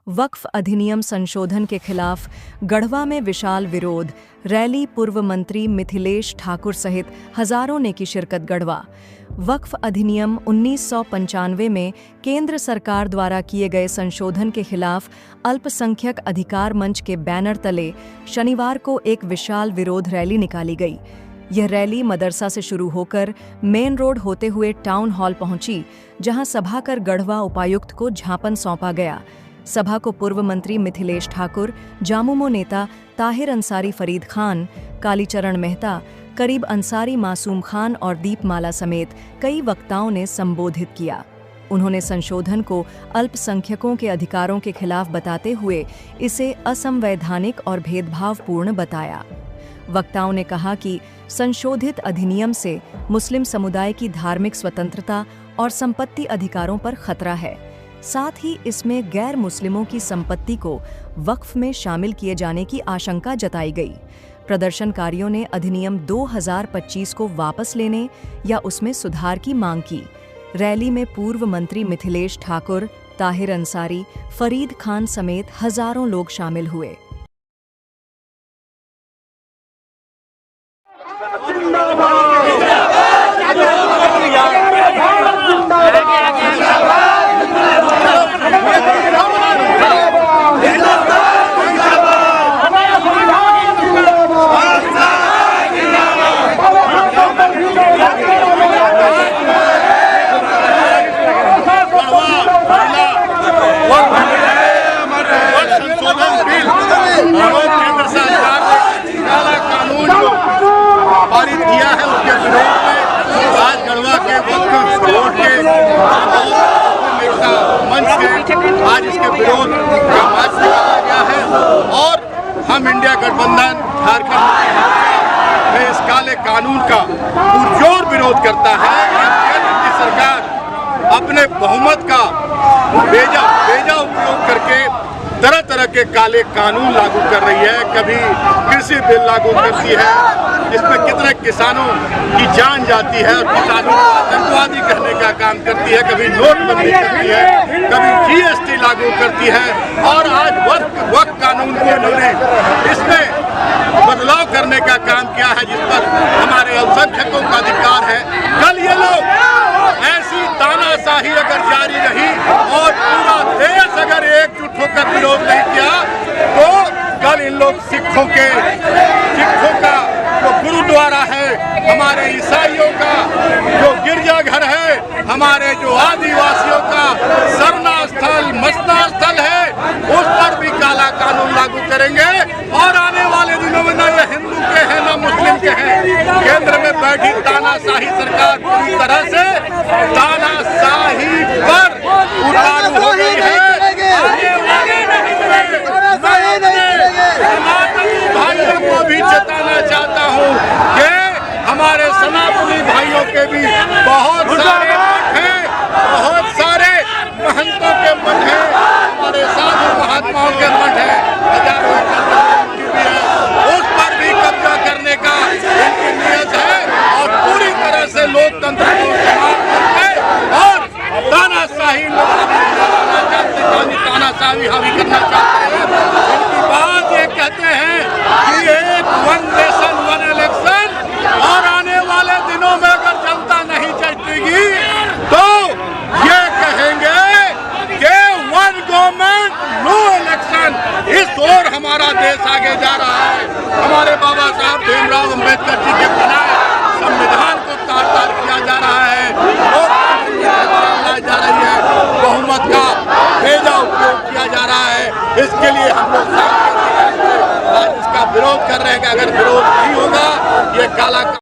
वक्फ अधिनियम संशोधन के खिलाफ गढ़वा में विशाल विरोध, रैली। पूर्व मंत्री मिथिलेश ठाकुर सहित हजारों ने की शिरकत। गढ़वा वक्फ अधिनियम 1995 में केंद्र सरकार द्वारा किए गए संशोधन के खिलाफ अल्पसंख्यक अधिकार मंच के बैनर तले शनिवार को एक विशाल विरोध रैली निकाली गई। यह रैली मदरसा से शुरू होकर मेन रोड होते हुए टाउन हॉल पहुंची, जहां सभा कर गढ़वा उपायुक्त को ज्ञापन सौंपा गया। सभा को पूर्व मंत्री मिथिलेश ठाकुर, जामुमो नेता ताहिर अंसारी फरीद खान, कालीचरण मेहता, करीब अंसारी मासूम खान और दीपमाला समेत कई वक्ताओं ने संबोधित किया। उन्होंने संशोधन को अल्पसंख्यकों के अधिकारों के खिलाफ बताते हुए इसे असंवैधानिक और भेदभावपूर्ण बताया। वक्ताओं ने कहा कि संशोधित अधिनियम से मुस्लिम समुदाय की धार्मिक स्वतंत्रता और संपत्ति अधिकारों पर खतरा है। साथ ही इसमें गैर मुस्लिमों की संपत्ति को वक्फ में शामिल किए जाने की आशंका जताई गई। प्रदर्शनकारियों ने अधिनियम 2025 को वापस लेने या उसमें सुधार की मांग की। रैली में पूर्व मंत्री मिथिलेश ठाकुर, ताहिर अंसारी, फरीद खान समेत हजारों लोग शामिल हुए। केंद्र सरकार ने काला कानून को पारित किया है, उसके विरोध में आज गढ़वा के वक्फ बोर्ड के मंच के आज इसके विरोध का मार्च निकाला गया है। और हम इंडिया गठबंधन झारखंड में इस काले कानून का पुरजोर विरोध करता है कि केंद्र की सरकार अपने बहुमत का बेजा उपयोग करके तरह तरह के काले कानून लागू कर रही है। कभी कृषि बिल लागू करती है, जिसमें कितने किसानों की जान जाती है और किसानों को आतंकवादी कहने का काम करती है। कभी नोटबंदी करती है, कभी जीएसटी लागू करती है और आज वक्फ कानून को इन्होंने इसमें बदलाव करने का काम किया है, जिस पर हमारे अल्पसंख्यकों का अधिकार है। कल ये लोग ऐसी तानाशाही अगर जारी रही और पूरा देश अगर एकजुट होकर विरोध नहीं किया तो कल इन लोग सिखों का जो गुरुद्वारा है, हमारे ईसाइयों का जो गिरजाघर है, हमारे जो आदिवासियों का सरना स्थल मसना स्थल है, उस पर भी काला कानून लागू करेंगे। और आने वाले दिनों में न ये हिंदू के हैं न मुस्लिम के हैं। केंद्र में बैठी तानाशाही सरकार पूरी तरह से तानाशाही पर उतारू हो गई है। भाइयों को भी चेताना चाहता हूँ कि हमारे सनातनी भाइयों के भी बहुत सारे मठ हैं, बहुत सारे महंतों के मठ हैं, हमारे साधु महात्माओं के मठ हैं, हजारों एकड़ भी है, उस पर भी कब्जा करने का इनकी नीयत है और पूरी तरह से लोकतंत्र को समाप्त करके और तानाशाही तानाशाही हावी करना चाहते हैं। इनकी बात ये कहते हैं कि एक वन नेशन वन इलेक्शन, और आने वाले दिनों में अगर जनता नहीं चलेगी तो ये कहेंगे कि वन गवर्नमेंट नो इलेक्शन। इस ओर हमारा देश आगे जा रहा है। हमारे बाबा साहब भीमराव अम्बेडकर जी के बनाए संविधान को तार-तार किया जा रहा है, जा रही है, बहुमत का बेजा उपयोग किया जा रहा है। इसके लिए हम लोग आज इसका विरोध कर रहे हैं कि अगर विरोध नहीं होगा ये काला